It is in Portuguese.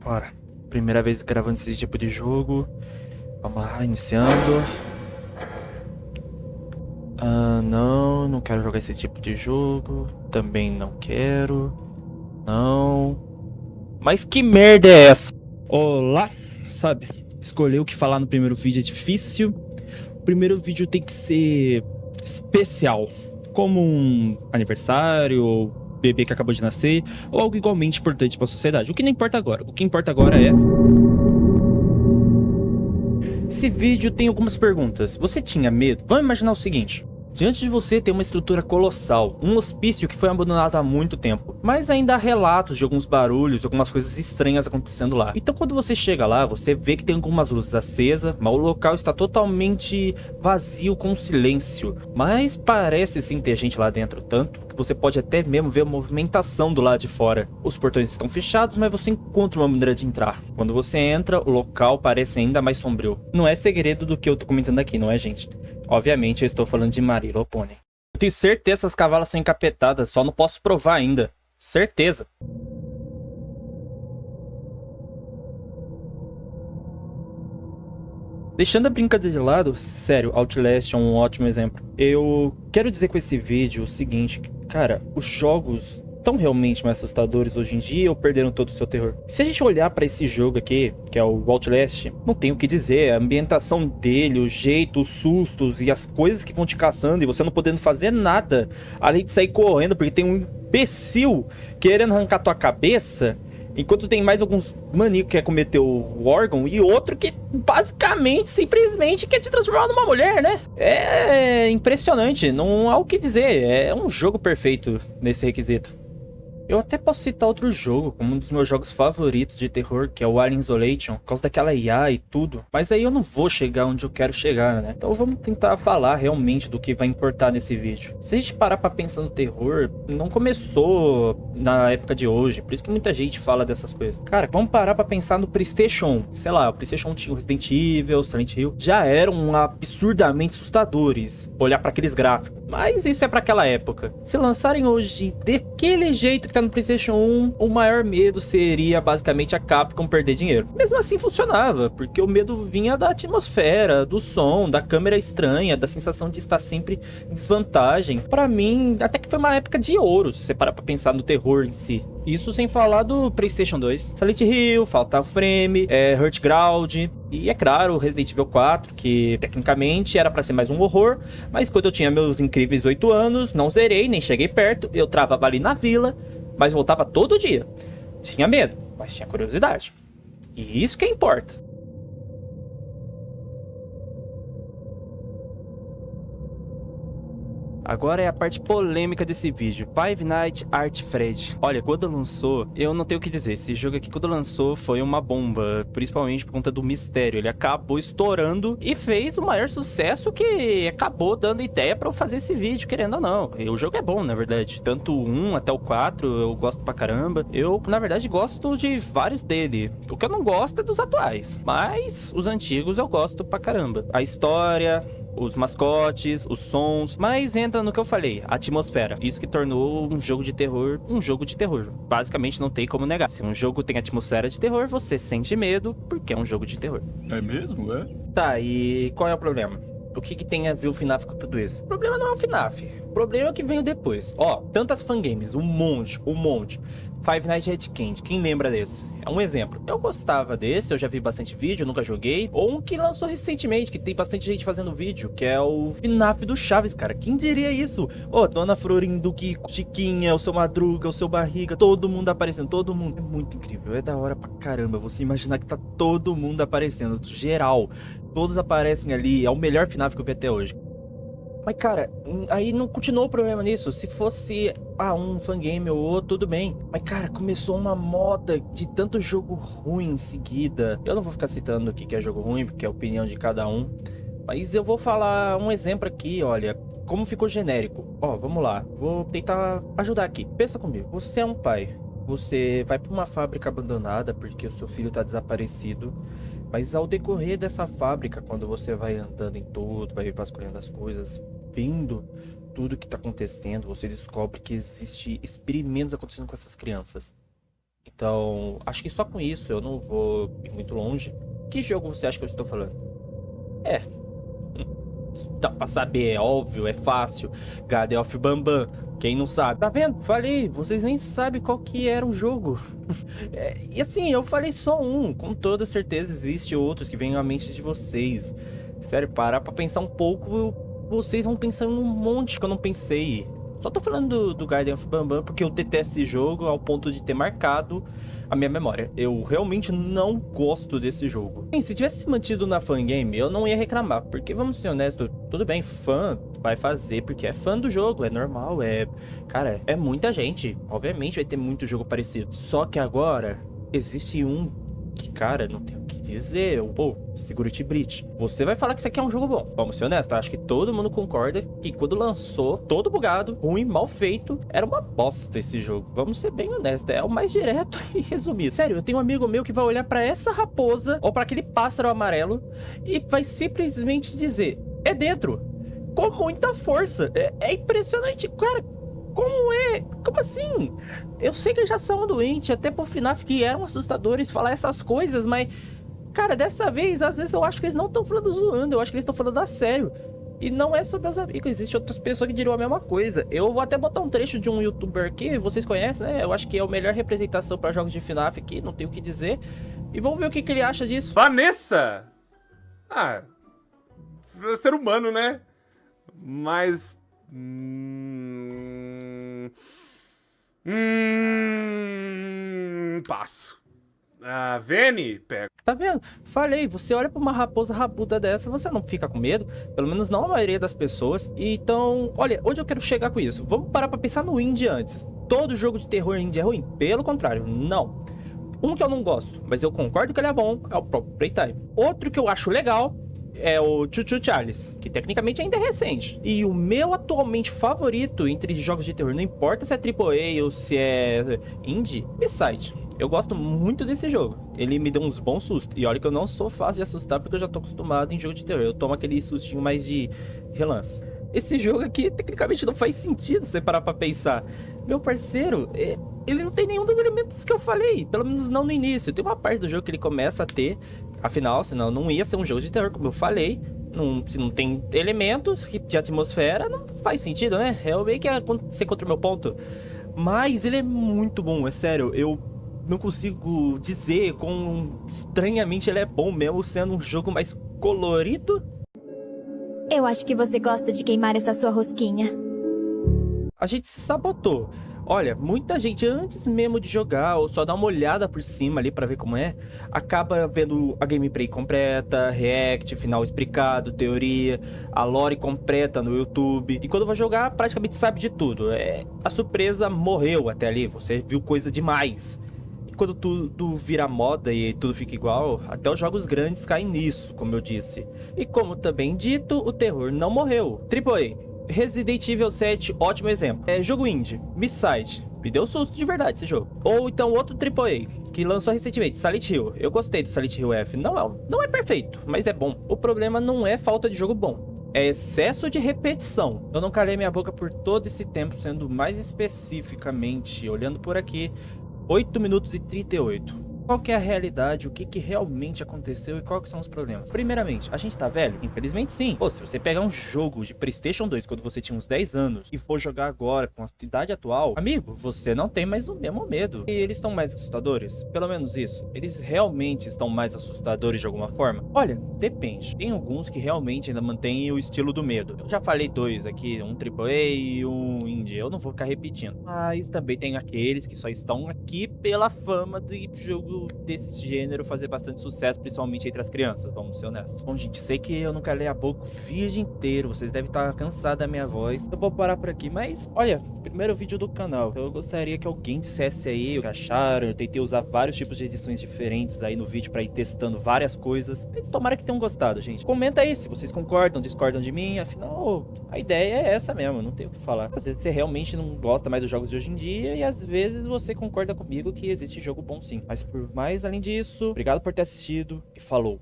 Bora. Primeira vez gravando esse tipo de jogo. Vamos lá, iniciando. Não quero jogar esse tipo de jogo. Também não quero. Não. Mas que merda é essa? Olá, sabe? Escolher o que falar no primeiro vídeo é difícil. O primeiro vídeo tem que ser especial, como um aniversário ou bebê que acabou de nascer, ou algo igualmente importante para a sociedade. O que não importa agora. O que importa agora é... Esse vídeo tem algumas perguntas. Você tinha medo? Vamos imaginar o seguinte. Diante de você tem uma estrutura colossal, um hospício que foi abandonado há muito tempo, mas ainda há relatos de alguns barulhos, algumas coisas estranhas acontecendo lá. Então quando você chega lá, você vê que tem algumas luzes acesas, mas o local está totalmente vazio com silêncio. Mas parece sim ter gente lá dentro, tanto que você pode até mesmo ver a movimentação do lado de fora. Os portões estão fechados, mas você encontra uma maneira de entrar. Quando você entra, o local parece ainda mais sombrio. Não é segredo do que eu tô comentando aqui, não é, gente? Obviamente eu estou falando de My Little Pony. Eu tenho certeza que essas cavalas são encapetadas, só não posso provar ainda. Certeza. Deixando a brincadeira de lado, sério, Outlast é um ótimo exemplo. Eu quero dizer com esse vídeo o seguinte, cara, os jogos estão realmente mais assustadores hoje em dia ou perderam todo o seu terror? Se a gente olhar pra esse jogo aqui, que é o Outlast, não tem o que dizer, a ambientação dele, o jeito, os sustos e as coisas que vão te caçando e você não podendo fazer nada, além de sair correndo porque tem um imbecil querendo arrancar tua cabeça, enquanto tem mais alguns maníacos que quer cometer o órgão e outro que basicamente, simplesmente quer te transformar numa mulher, né? É impressionante, não há o que dizer, é um jogo perfeito nesse requisito. Eu até posso citar outro jogo como um dos meus jogos favoritos de terror, que é o Alien Isolation, por causa daquela IA e tudo. Mas aí eu não vou chegar onde eu quero chegar, né? Então vamos tentar falar realmente do que vai importar nesse vídeo. Se a gente parar pra pensar no terror, não começou na época de hoje, por isso que muita gente fala dessas coisas. Cara, vamos parar pra pensar no PlayStation 1. Sei lá, o PlayStation 1 tinha o Resident Evil, Silent Hill, já eram absurdamente assustadores. Olhar pra aqueles gráficos. Mas isso é pra aquela época. Se lançarem hoje daquele jeito que tá no PlayStation 1, o maior medo seria basicamente a Capcom perder dinheiro. Mesmo assim funcionava, porque o medo vinha da atmosfera, do som, da câmera estranha, da sensação de estar sempre em desvantagem. Pra mim, até que foi uma época de ouro, se você parar pra pensar no terror em si. Isso sem falar do PlayStation 2. Silent Hill, Fatal Frame, Hurtground e, é claro, Resident Evil 4, que tecnicamente era pra ser mais um horror, mas quando eu tinha meus incríveis 8 anos, não zerei, nem cheguei perto, eu travava ali na vila, mas voltava todo dia. Tinha medo, mas tinha curiosidade. E isso que importa. Agora é a parte polêmica desse vídeo, Five Nights at Freddy's. Olha, quando lançou, eu não tenho o que dizer, esse jogo aqui quando lançou foi uma bomba, principalmente por conta do mistério, ele acabou estourando e fez o maior sucesso que acabou dando ideia pra eu fazer esse vídeo, querendo ou não. E o jogo é bom, na verdade, tanto o 1 até o 4 eu gosto pra caramba, eu na verdade gosto de vários dele, o que eu não gosto é dos atuais, mas os antigos eu gosto pra caramba. A história, os mascotes, os sons, mas entra no que eu falei, a atmosfera. Isso que tornou um jogo de terror. Basicamente não tem como negar. Se um jogo tem atmosfera de terror, você sente medo porque é um jogo de terror. É mesmo, é? Tá, e qual é o problema? O que tem a ver o FNAF com tudo isso? O problema não é o FNAF. O problema é o que veio depois. Ó, tantas fangames, um monte. Five Nights at Candy, quem lembra desse? É um exemplo. Eu gostava desse, eu já vi bastante vídeo, nunca joguei. Ou um que lançou recentemente, que tem bastante gente fazendo vídeo, que é o FNAF do Chaves, cara. Quem diria isso? Ô, Dona Florinduque, Chiquinha, o seu Madruga, o seu Barriga, todo mundo aparecendo, todo mundo. É muito incrível, é da hora pra caramba você imaginar que tá todo mundo aparecendo, geral. Todos aparecem ali, é o melhor FNAF que eu vi até hoje. Mas, cara, aí não continuou o problema nisso. Se fosse, um fangame ou outro, tudo bem. Mas, cara, começou uma moda de tanto jogo ruim em seguida. Eu não vou ficar citando o que é jogo ruim, porque é a opinião de cada um. Mas eu vou falar um exemplo aqui, olha, como ficou genérico. Ó, vamos lá, vou tentar ajudar aqui. Pensa comigo, você é um pai. Você vai para uma fábrica abandonada porque o seu filho tá desaparecido. Mas ao decorrer dessa fábrica, quando você vai andando em tudo, vai vasculhando as coisas, vendo tudo que tá acontecendo, você descobre que existe experimentos acontecendo com essas crianças. Então, acho que só com isso eu não vou ir muito longe. Que jogo você acha que eu estou falando? É, dá pra saber, é óbvio, é fácil. Garden of Bambam, quem não sabe? Tá vendo? Falei, vocês nem sabem qual que era o jogo. E assim, eu falei só um. Com toda certeza existe outros que vêm à mente de vocês. Sério, parar pra pensar um pouco, vocês vão pensando num monte que eu não pensei. Só tô falando do Garden of Bambam porque eu detesto esse jogo ao ponto de ter marcado a minha memória. Eu realmente não gosto desse jogo. Sim, se tivesse se mantido na fangame, eu não ia reclamar, porque vamos ser honestos, tudo bem, fã vai fazer porque é fã do jogo, é normal, cara, é muita gente. Obviamente vai ter muito jogo parecido. Só que agora existe um que, cara, não tem o que dizer. Pô, Security Breach. Você vai falar que isso aqui é um jogo bom. Vamos ser honestos, acho que todo mundo concorda que quando lançou, todo bugado, ruim, mal feito, era uma bosta esse jogo. Vamos ser bem honestos, é o mais direto e resumido. Sério, eu tenho um amigo meu que vai olhar pra essa raposa ou pra aquele pássaro amarelo e vai simplesmente dizer: é dentro. Com muita força. É impressionante, cara. Como é? Como assim? Eu sei que eles já são doentes, até pro FNAF que eram assustadores falar essas coisas, mas, cara, dessa vez, às vezes eu acho que eles não estão falando zoando, eu acho que eles estão falando a sério. E não é só meus amigos, existem outras pessoas que diriam a mesma coisa. Eu vou até botar um trecho de um youtuber aqui, vocês conhecem, né? Eu acho que é a melhor representação para jogos de FNAF aqui, não tenho o que dizer. E vamos ver o que ele acha disso. Vanessa! Ah, ser humano, né? Mas... passo. A Vene, pega. Tá vendo? Falei, você olha pra uma raposa rabuda dessa, você não fica com medo. Pelo menos não a maioria das pessoas. Então, olha, onde eu quero chegar com isso? Vamos parar pra pensar no indie antes. Todo jogo de terror indie é ruim? Pelo contrário, não. Um que eu não gosto, mas eu concordo que ele é bom, é o próprio Playtime. Outro que eu acho legal é o Chuchu Charles, que tecnicamente ainda é recente. E o meu atualmente favorito entre jogos de terror, não importa se é AAA ou se é indie, Beside. Eu gosto muito desse jogo. Ele me deu uns bons sustos. E olha que eu não sou fácil de assustar porque eu já tô acostumado em jogo de terror. Eu tomo aquele sustinho mais de relance. Esse jogo aqui, tecnicamente, não faz sentido você parar pra pensar. Meu parceiro, ele não tem nenhum dos elementos que eu falei. Pelo menos não no início. Tem uma parte do jogo que ele começa a ter. Afinal, senão não ia ser um jogo de terror, como eu falei. Se não tem elementos de atmosfera, não faz sentido, né? Eu meio que ser contra o meu ponto. Mas ele é muito bom, é sério. Eu não consigo dizer quão estranhamente ele é bom, mesmo sendo um jogo mais colorido. Eu acho que você gosta de queimar essa sua rosquinha. A gente se sabotou. Olha, muita gente, antes mesmo de jogar, ou só dar uma olhada por cima ali pra ver como é, acaba vendo a gameplay completa, react, final explicado, teoria, a lore completa no YouTube. E quando vai jogar, praticamente sabe de tudo. A surpresa morreu até ali, você viu coisa demais. E quando tudo vira moda e tudo fica igual, até os jogos grandes caem nisso, como eu disse. E como também dito, o terror não morreu. AAA. Resident Evil 7, ótimo exemplo. Jogo indie, Misside. Me deu susto de verdade esse jogo. Ou então outro AAA, que lançou recentemente, Silent Hill. Eu gostei do Silent Hill F. Não é perfeito, mas é bom. O problema não é falta de jogo bom. É excesso de repetição. Eu não calei minha boca por todo esse tempo, sendo mais especificamente, olhando por aqui, 8 minutos e 38. Qual que é a realidade, o que realmente aconteceu e quais que são os problemas? Primeiramente, a gente tá velho? Infelizmente sim. Pô, se você pegar um jogo de PlayStation 2 quando você tinha uns 10 anos e for jogar agora com a idade atual, amigo, você não tem mais o mesmo medo. E eles estão mais assustadores? Pelo menos isso. Eles realmente estão mais assustadores de alguma forma? Olha, depende. Tem alguns que realmente ainda mantêm o estilo do medo. Eu já falei dois aqui, um AAA e um indie. Eu não vou ficar repetindo. Mas também tem aqueles que só estão aqui pela fama do jogo desse gênero fazer bastante sucesso, principalmente entre as crianças, vamos ser honestos. Bom, gente, sei que eu não calei a boca o vídeo inteiro, vocês devem estar cansados da minha voz. Eu vou parar por aqui, mas olha, primeiro vídeo do canal. Eu gostaria que alguém dissesse aí o que acharam. Eu tentei usar vários tipos de edições diferentes aí no vídeo pra ir testando várias coisas. Mas tomara que tenham gostado, gente. Comenta aí se vocês concordam, discordam de mim. Afinal, a ideia é essa mesmo, não tem o que falar. Às vezes você realmente não gosta mais dos jogos de hoje em dia e às vezes você concorda comigo que existe jogo bom sim. Mas por mais além disso, obrigado por ter assistido e falou!